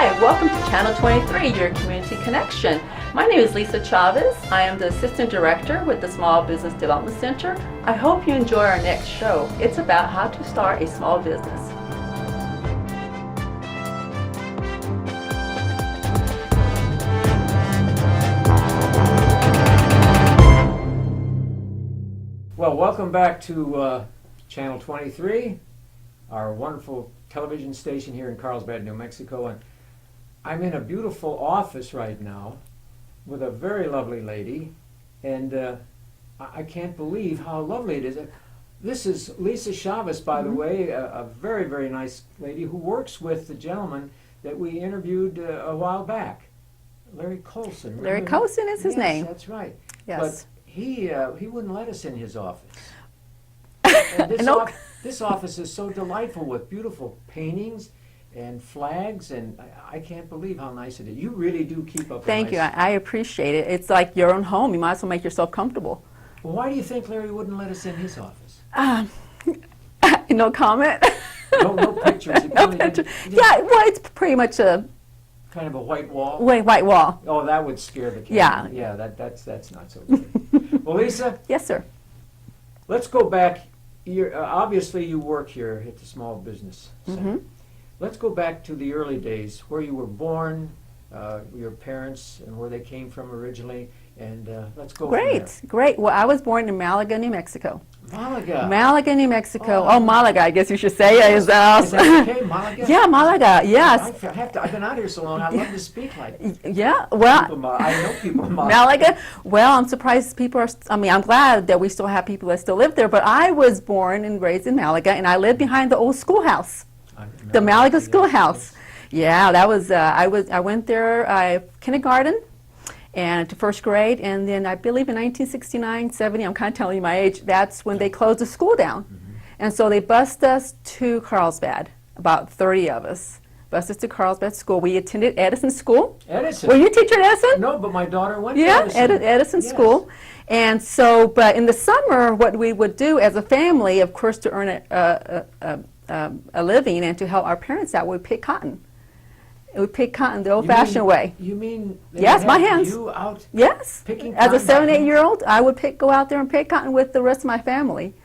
Hi, welcome to Channel 23, your community connection. My name is Lisa Chavez. I am the Assistant Director with the Small Business Development Center. I hope you enjoy our next show. It's about how to start a small business. Well, welcome back to Channel 23, our wonderful television station here in Carlsbad, New Mexico. And I'm in a beautiful office right now with a very lovely lady, and I can't believe how lovely it is. This is Lisa Chavez, by the way, a very, very nice lady who works with the gentleman that we interviewed a while back, Larry Colson. Larry Colson is his name. That's right. Yes. But he wouldn't let us in his office. And this office is so delightful with beautiful paintings and flags, and I can't believe how nice it is. You really do keep up. Thank you. I appreciate it. It's like your own home. You might as well make yourself comfortable. Well, why do you think Larry wouldn't let us in his office? No comment. No pictures. No pictures. Yeah, well, it's pretty much a kind of a white wall. White wall. Oh, that would scare the cat. Yeah. Yeah, that's not so good. Well, Lisa. Yes, sir. Let's go back. Obviously, you work here at the Small Business Center. Let's go back to the early days, where you were born, your parents, and where they came from originally, and let's go from there. Great. Well, I was born in Malaga, New Mexico. Malaga, New Mexico. Oh, Malaga, I guess you should say. Is that okay, Malaga? Yeah, Malaga, yes. I've been out here so long, I love to speak like yeah, well, I know people in Malaga. Malaga, well, I'm surprised people are, I'm glad that we still have people that still live there, but I was born and raised in Malaga, and I lived behind the old schoolhouse, the Malaga schoolhouse. Yeah, that was, I went there, kindergarten, and to first grade, and then I believe in 1969, 70, I'm kind of telling you my age, that's when they closed the school down. And so they bused us to Carlsbad, about 30 of us. Bused us to Carlsbad School. We attended Edison School. Edison? Were you a teacher at Edison? No, but my daughter went to Edison. Yeah, Edison School. And so, but in the summer, what we would do as a family, of course, to earn a living and to help our parents out, we'd pick cotton. We pick cotton the old-fashioned way. You mean yes, my hands. You out yes. Picking as cotton? A 7, 8-year-old, I would go out there and pick cotton with the rest of my family.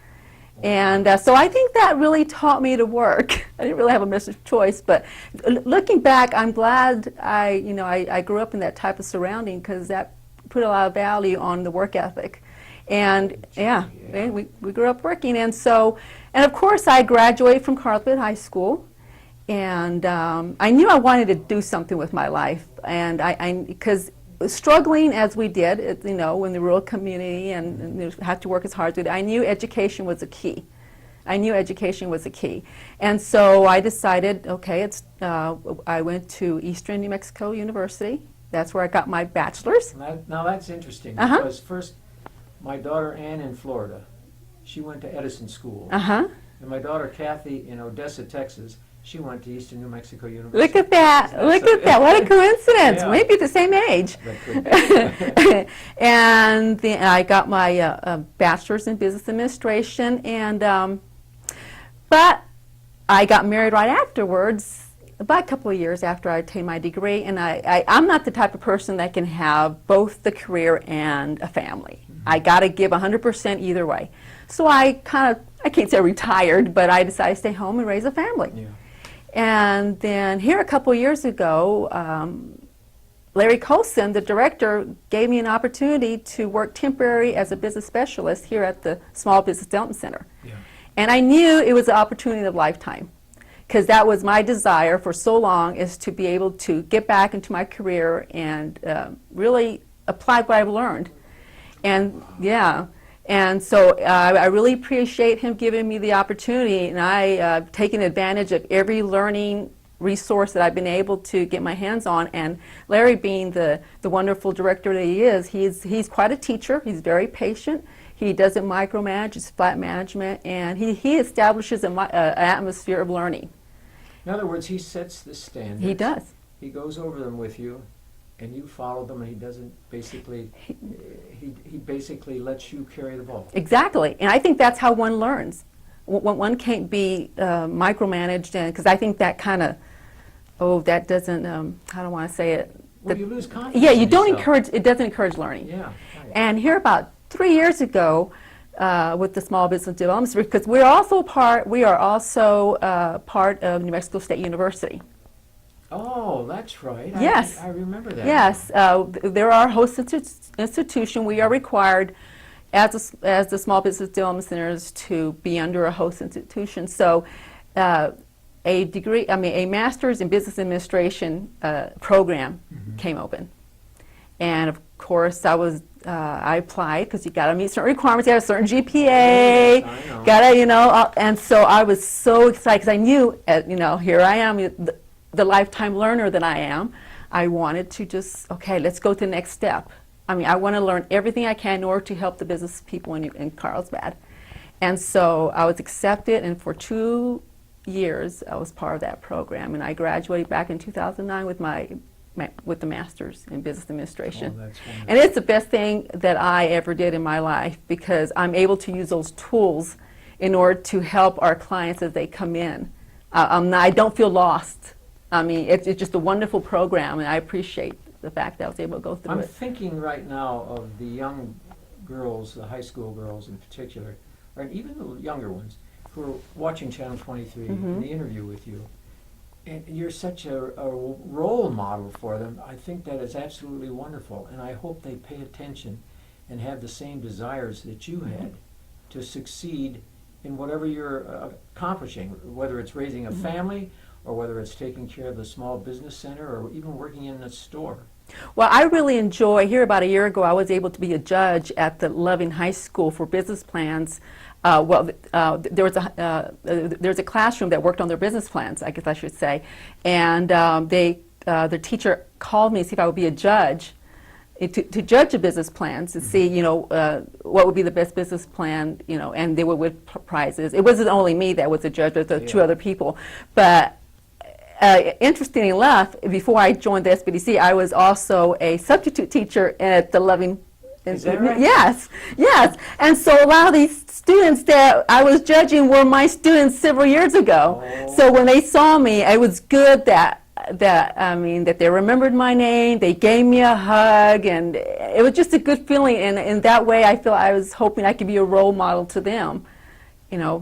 And so I think that really taught me to work. I didn't really have a missed choice, but looking back, I'm glad I grew up in that type of surrounding, because that put a lot of value on the work ethic. And we grew up working, and of course I graduated from Carlsbad High School. And I knew I wanted to do something with my life, and because struggling as we did, in the rural community, and had to work as hard as we did, I knew education was a key. And so I decided, okay, I went to Eastern New Mexico University. That's where I got my bachelor's. Now that's interesting, because first, my daughter Ann in Florida, she went to Edison School. And my daughter Kathy in Odessa, Texas, she went to Eastern New Mexico University. Look at that. What a coincidence. Yeah. Maybe the same age. And then I got my bachelor's in business administration, and but I got married right afterwards, about a couple of years after I attained my degree, and I'm not the type of person that can have both the career and a family. I got to give 100% either way. So I can't say retired, but I decided to stay home and raise a family. Yeah. And then here a couple years ago, Larry Colson, the director, gave me an opportunity to work temporary as a business specialist here at the Small Business Development Center. Yeah. And I knew it was an opportunity of a lifetime, because that was my desire for so long, is to be able to get back into my career and really apply what I've learned. And and so I really appreciate him giving me the opportunity, and I've taken advantage of every learning resource that I've been able to get my hands on. And Larry, being the wonderful director that he is, he's quite a teacher. He's very patient. He doesn't micromanage, it's flat management, and he establishes an atmosphere of learning. In other words, he sets the standards. He does. He goes over them with you, and you follow them, and he doesn't basically, he basically lets you carry the ball. Exactly, and I think that's how one learns. One can't be micromanaged, because I think that kind of that doesn't, how do I want to say it? Well, you lose confidence Yeah, in you don't yourself. encourage, it doesn't encourage learning. Yeah. Right. And here about 3 years ago, with the Small Business Development Center, because we are also part of New Mexico State University. Oh, that's right. Yes. I remember that. Yes, they're our host institution. We are required as the Small Business Development Centers to be under a host institution. So a master's in business administration program came open. And of course, I applied because you got to meet certain requirements. You have a certain GPA. Yes, I know. Got to, and so I was so excited because I knew, here I am, the lifetime learner that I am. I wanted to just, okay, let's go to the next step. I mean, I want to learn everything I can in order to help the business people in Carlsbad. And so I was accepted, and for 2 years I was part of that program. And I graduated back in 2009 with the master's in business administration. Oh, that's wonderful. And it's the best thing that I ever did in my life because I'm able to use those tools in order to help our clients as they come in. I don't feel lost. I mean, it's just a wonderful program, and I appreciate the fact that I was able to go through I'm it. thinking right now of the young girls, the high school girls in particular, or even the younger ones, who are watching Channel 23 in the interview with you. And you're such a role model for them. I think that is absolutely wonderful, and I hope they pay attention and have the same desires that you had to succeed in whatever you're accomplishing, whether it's raising a family or whether it's taking care of the small business center or even working in a store. Well, I really enjoy, here about a year ago, I was able to be a judge at the Loving High School for business plans. There was a classroom that worked on their business plans, I guess I should say, and the teacher called me to see if I would be a judge to judge the business plans to see, what would be the best business plan, and they were with prizes. It wasn't only me that was a judge, but there were 2 other people. But interestingly enough, before I joined the SBDC, I was also a substitute teacher at the Loving. Is that right? Yes. And so a lot of these students that I was judging were my students several years ago. Oh. So when they saw me, it was good that they remembered my name, they gave me a hug, and it was just a good feeling. And in that way, I was hoping I could be a role model to them.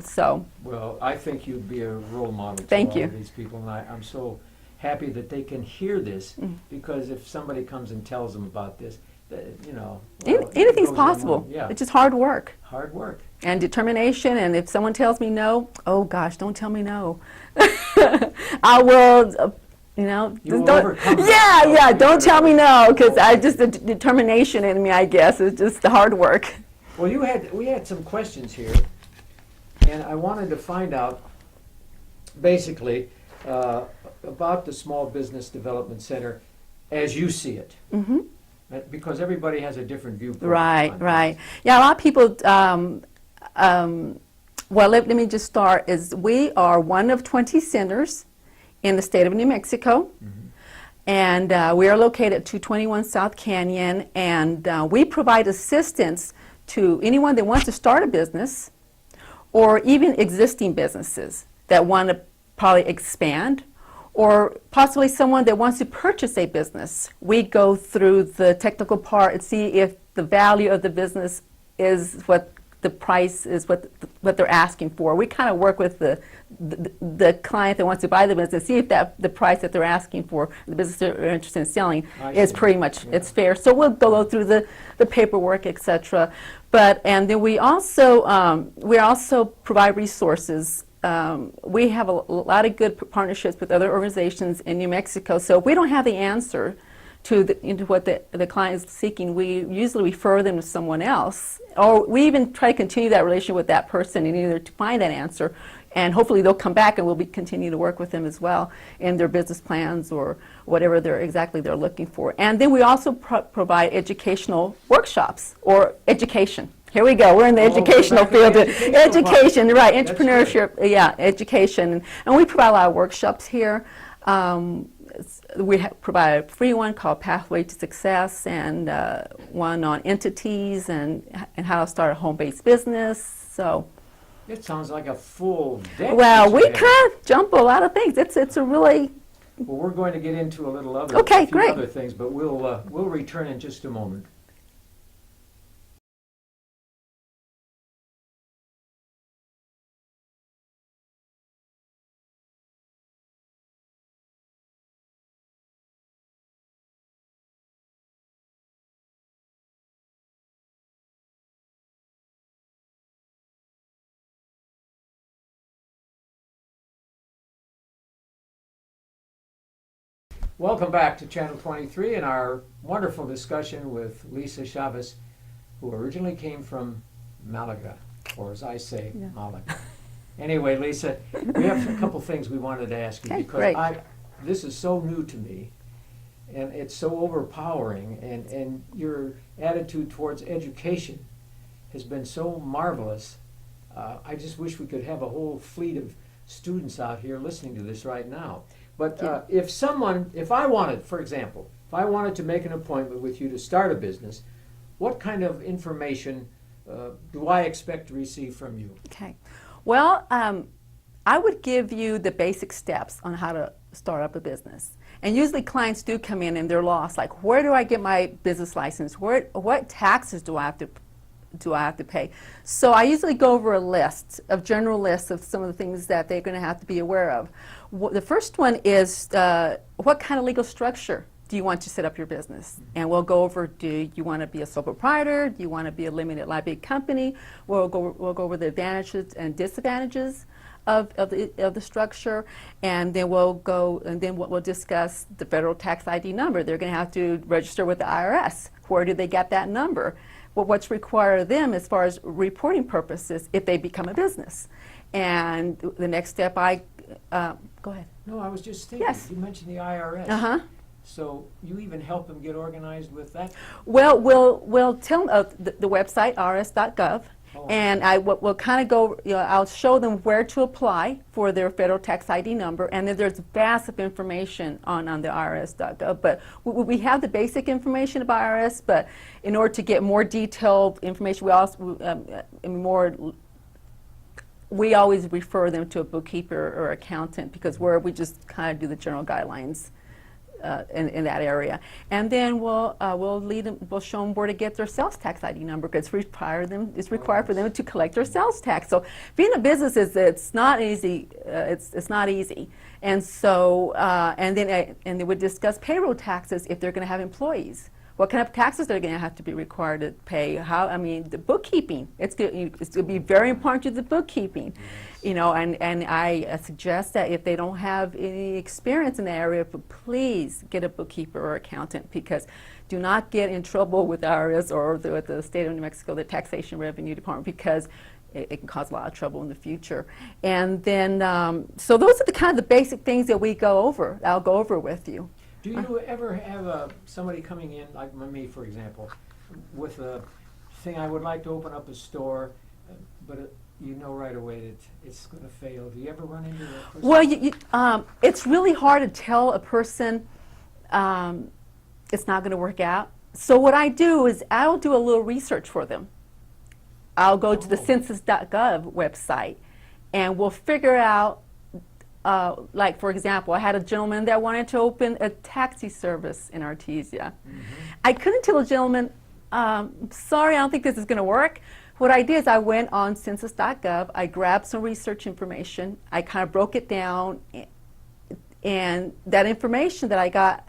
So. Well, I think you'd be a role model to Thank all you. of these people, and I'm so happy that they can hear this, because if somebody comes and tells them about this, well, Anything's it goes possible. on. Yeah, It's just hard work hard work. and determination. And if someone tells me no, oh gosh, don't tell me no. I will, You will don't, overcome that. yeah, don't tell me no, because the determination in me, I guess, is just the hard work. Well, we had some questions here, and I wanted to find out, basically, about the Small Business Development Center as you see it. Mm-hmm. Because everybody has a different viewpoint. Right, on right. things. Yeah, a lot of people, well, let me just start, we are one of 20 centers in the state of New Mexico. And we are located at 221 South Canyon, and we provide assistance to anyone that wants to start a business or even existing businesses that want to probably expand, or possibly someone that wants to purchase a business. We go through the technical part and see if the value of the business is what the price is, what they're asking for. We kind of work with the client that wants to buy the business, see if the price that they're asking for, the business they're interested in selling, I is see. pretty much, Yeah. it's fair. So we'll go through the paperwork, etc. And then we also provide resources. We have a lot of good partnerships with other organizations in New Mexico. So if we don't have the answer into what the client is seeking, we usually refer them to someone else, or we even try to continue that relationship with that person in either to find that answer, and hopefully they'll come back and we'll continue to work with them as well in their business plans or whatever they're looking for. And then we also provide educational workshops or education. Here we go. We're in the educational back in the field. educational part. Education, right? That's Entrepreneurship, yeah, education, and we provide a lot of workshops here. We provide a free one called Pathway to Success, and one on entities and how to start a home-based business. So, It sounds like a full deck. well, that we you have. kind of jump a lot of things. It's a really Well, we're going to get into a little other, Okay, a few great. other things, but we'll return in just a moment. Welcome back to Channel 23 and our wonderful discussion with Lisa Chavez, who originally came from Malaga, or as I say, Yeah. Malaga. Anyway, Lisa, we have a couple things we wanted to ask you Okay, because great. this is so new to me, and it's so overpowering, and your attitude towards education has been so marvelous. I just wish we could have a whole fleet of students out here listening to this right now. But Yeah. if I wanted, for example, if I wanted to make an appointment with you to start a business, what kind of information do I expect to receive from you? Okay. Well, I would give you the basic steps on how to start up a business. And usually clients do come in and they're lost. Like, where do I get my business license? What taxes do I have to pay? So I usually go over a general list of some of the things that they're going to have to be aware of. The first one is what kind of legal structure do you want to set up your business? And we'll go over, do you want to be a sole proprietor? Do you want to be a limited liability company? We'll go over the advantages and disadvantages of the structure, and then we'll discuss the federal tax ID number. They're going to have to register with the IRS. Where do they get that number? What's required of them as far as reporting purposes if they become a business. And the next step, go ahead. No, I was just thinking, Yes. you mentioned the IRS. Uh-huh. So you even help them get organized with that? Well, we'll tell them the website, rs.gov, Oh. and we'll kind of go, I'll show them where to apply for their federal tax ID number, and then there's vast of information on the rs.gov. But we have the basic information about IRS, but in order to get more detailed information, we always refer them to a bookkeeper or accountant because we just kind of do the general guidelines. In that area, and then we'll show them where to get their sales tax ID number because it's required for them to collect their sales tax. So being a business it's not easy. It's not easy, and so and then we discuss payroll taxes if they're going to have employees. What kind of taxes they're going to have to be required to pay? The bookkeeping. It's going to be very important to the bookkeeping, And I suggest that if they don't have any experience in the area, please get a bookkeeper or accountant because do not get in trouble with IRS or with the state of New Mexico, the Taxation Revenue Department, because it can cause a lot of trouble in the future. And then, so those are the kind of the basic things that we go over. I'll go over with you. Do you ever have somebody coming in, like me, for example, with a thing, I would like to open up a store, but you know right away that it's going to fail. Do you ever run into that person? Well, it's really hard to tell a person it's not going to work out. So what I do is I'll do a little research for them. I'll go to the census.gov website, and we'll figure out, like, for example, I had a gentleman that wanted to open a taxi service in Artesia. Mm-hmm. I couldn't tell the gentleman, sorry, I don't think this is going to work. What I did is I went on census.gov, I grabbed some research information, I kind of broke it down, and that information that I got,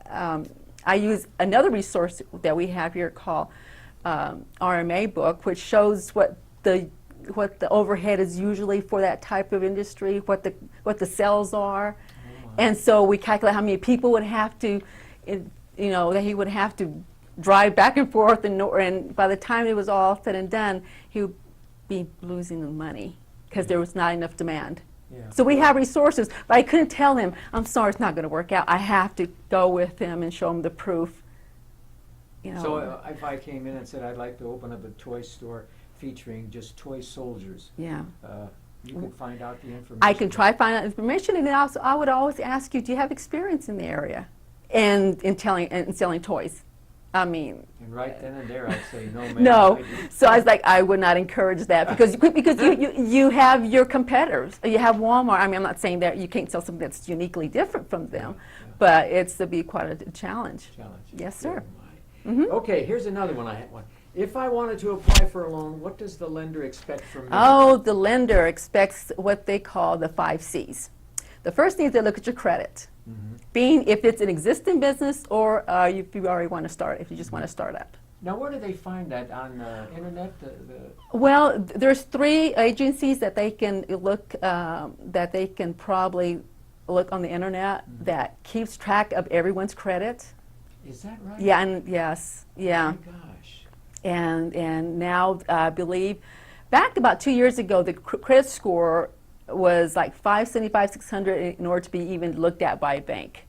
I use another resource that we have here called RMA book, which shows what the overhead is usually for that type of industry, what the sales are, and so we calculate how many people would have to, that he would have to drive back and forth, and by the time it was all said and done, he would be losing the money because there was not enough demand. Yeah. So we have resources, but I couldn't tell him, I'm sorry, it's not going to work out. I have to go with him and show him the proof. So if I came in and said I'd like to open up a toy store featuring just toy soldiers, yeah, you can find out the information. I can try to find out information, and then also I would always ask you, do you have experience in the area and in selling toys? I mean, And right then and there, I'd say, no, man. no. So I was like, I would not encourage that because you have your competitors. You have Walmart. I mean, I'm not saying that you can't sell something that's uniquely different from them, Yeah. but it's to be quite a challenge. Yes, sir. Okay, here's another one I had one. If I wanted to apply for a loan, what does the lender expect from me? Oh, the lender expects what they call the 5 C's. The first thing is they look at your credit, being if it's an existing business or if you already want to start, if you just want to start up. Now, where do they find that? On the internet? Well, there's 3 agencies that they can look, that they can probably look on the internet that keeps track of everyone's credit. Is that right? Yeah, and yes, yeah. Oh my gosh. And now I believe, back about 2 years ago, the credit score was like 575, 600 in order to be even looked at by a bank.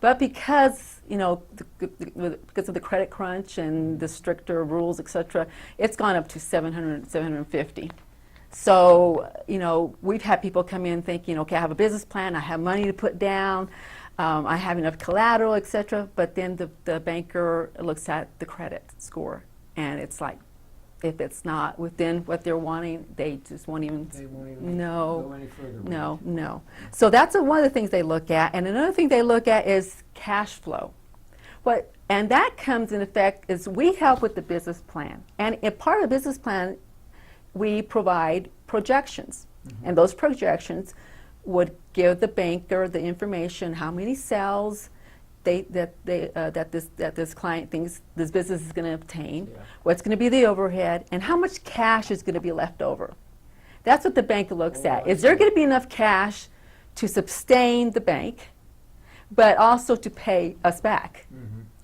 But because, you know, because of the credit crunch and the stricter rules, et cetera, it's gone up to 700, 750. So, you know, we've had people come in thinking, okay, I have a business plan, I have money to put down, I have enough collateral, et cetera, but then the banker looks at the credit score, and it's like, if it's not within what they're wanting, they just won't even, go any further. no. So that's one of the things they look at. And another thing they look at is cash flow. And that comes in effect is we help with the business plan. And a part of the business plan, we provide projections. And those projections would give the banker the information, how many sales that this client thinks this business is going to obtain, what's going to be the overhead, and how much cash is going to be left over. That's what the bank looks at. Is there going to be enough cash to sustain the bank, but also to pay us back?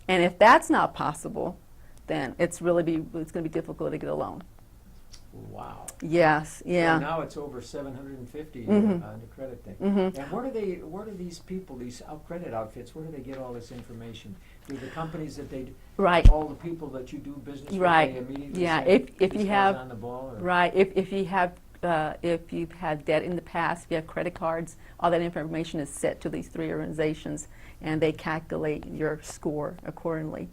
And if that's not possible, then it's going to be difficult to get a loan. Wow. Yes, yeah. So now it's over 750 on the credit thing. And where do these people, these credit outfits, where do they get all this information? Do the companies that they, all the people that you do business with, they immediately say, if you have on the ball? Or? if you've had debt in the past, if you have credit cards, all that information is set to these 3 organizations, and they calculate your score accordingly.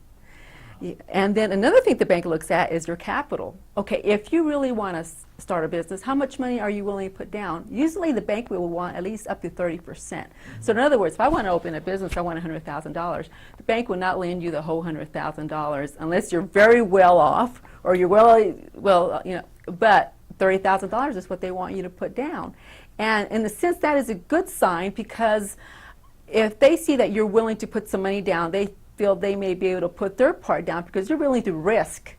And then another thing the bank looks at is your capital. Okay, if you really want to start a business, how much money are you willing to put down? Usually the bank will want at least up to 30%. So in other words, if I want to open a business, I want $100,000. The bank will not lend you the whole $100,000 unless you're very well off or you're well, you know, but $30,000 is what they want you to put down. And in a sense, that is a good sign, because if they see that you're willing to put some money down, they feel they may be able to put their part down because you're willing to risk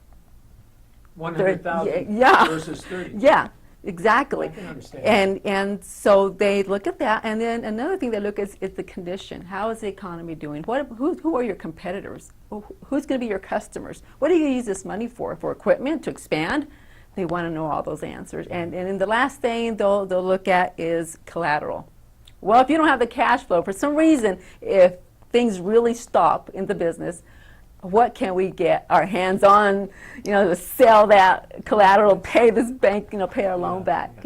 100,000 versus 30. Yeah, exactly. I can understand. And so they look at that, and then another thing they look at is the condition. How is the economy doing? Who are your competitors? Who's going to be your customers? What do you use this money for? For equipment, to expand? They want to know all those answers. And then the last thing they'll look at is collateral. Well, if you don't have the cash flow, for some reason, if things really stop in the business, what can we get our hands on, you know, to sell that collateral, pay this bank, you know, pay our loan back,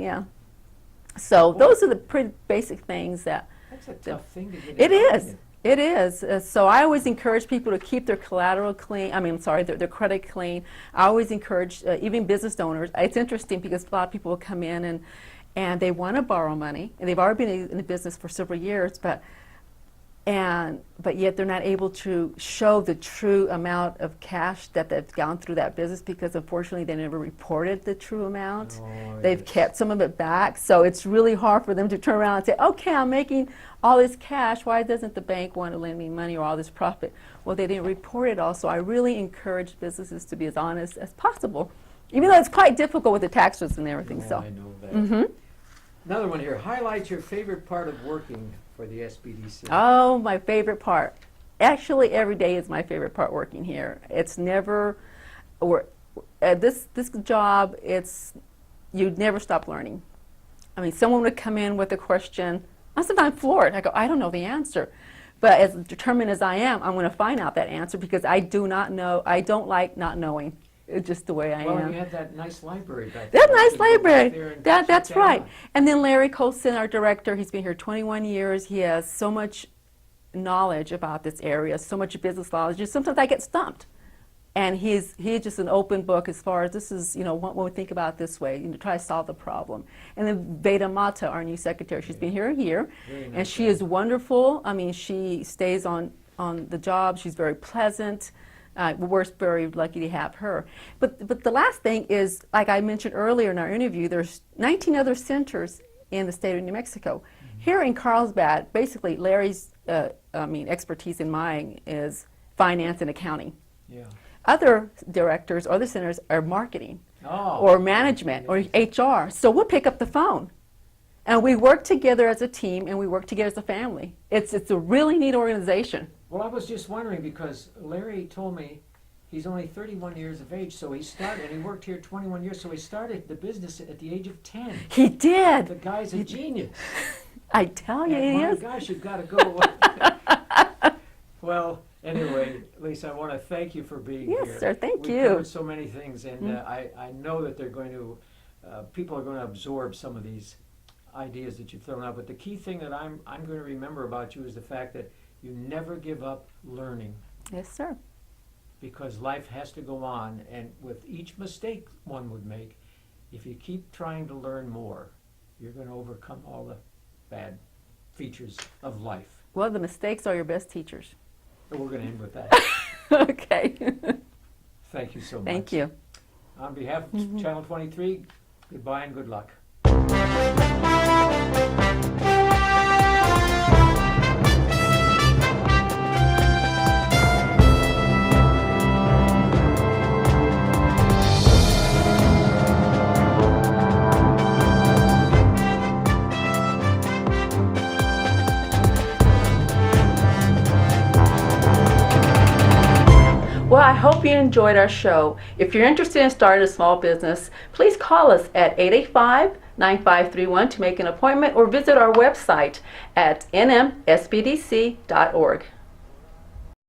So those are the pretty basic things that. That's a tough thing to get. It is. It is. So I always encourage people to keep their collateral clean. Their credit clean. I always encourage even business owners. It's interesting because a lot of people will come in and they want to borrow money, and they've already been in the business for several years, but yet they're not able to show the true amount of cash that they've gone through that business, because unfortunately they never reported the true amount. They've kept some of it back, so it's really hard for them to turn around and say, okay, I'm making all this cash, why doesn't the bank want to lend me money or all this profit? Well, they didn't report it all, so I really encourage businesses to be as honest as possible, even though it's quite difficult with the taxes and everything. I know that. Another one here. Highlight your favorite part of working for the SBDC. Oh, my favorite part. Actually, every day is my favorite part working here. It's never, this job, you never stop learning. I mean, someone would come in with a question, I'm floored. I go, I don't know the answer. But as determined as I am, I'm going to find out that answer, because I do not know, I don't like not knowing. It's just the way I am. Well, you had that nice library back there. That nice library. That's right. Out. And then Larry Colson, our director, he's been here 21 years. He has so much knowledge about this area, so much business knowledge. Just sometimes I get stumped. And he's just an open book as far as this is, when we think about it this way, try to solve the problem. And then Veda Mata, our new secretary, she's been here a year, Very nice and she guy. is wonderful. I mean, she stays on the job. She's very pleasant. We're very lucky to have her. But the last thing is, like I mentioned earlier in our interview, there's 19 other centers in the state of New Mexico. Here in Carlsbad, basically Larry's expertise in mine is finance and accounting. Yeah. Other directors, other centers are marketing Oh. or management or HR. So we'll pick up the phone. And we work together as a team and we work together as a family. It's a really neat organization. Well, I was just wondering because Larry told me he's only 31 years of age, so he started, and he worked here 21 years, so he started the business at the age of 10. He did. The guy's a genius. I tell you, And he my is. gosh, you've got to go. Well, anyway, Lisa, I want to thank you for being Yes, here. sir. Thank We you. covered so many things, and I know that they're going to, people are going to absorb some of these ideas that you've thrown out. But the key thing that I'm going to remember about you is the fact that you never give up learning, Yes, sir. because life has to go on, and with each mistake one would make, if you keep trying to learn more, you're going to overcome all the bad features of life. Well, the mistakes are your best teachers. So we're going to end with that. Okay. Thank you so much. Thank you. On behalf of Channel 23, goodbye and good luck. Well, I hope you enjoyed our show. If you're interested in starting a small business, please call us at 885-9531 to make an appointment or visit our website at nmsbdc.org.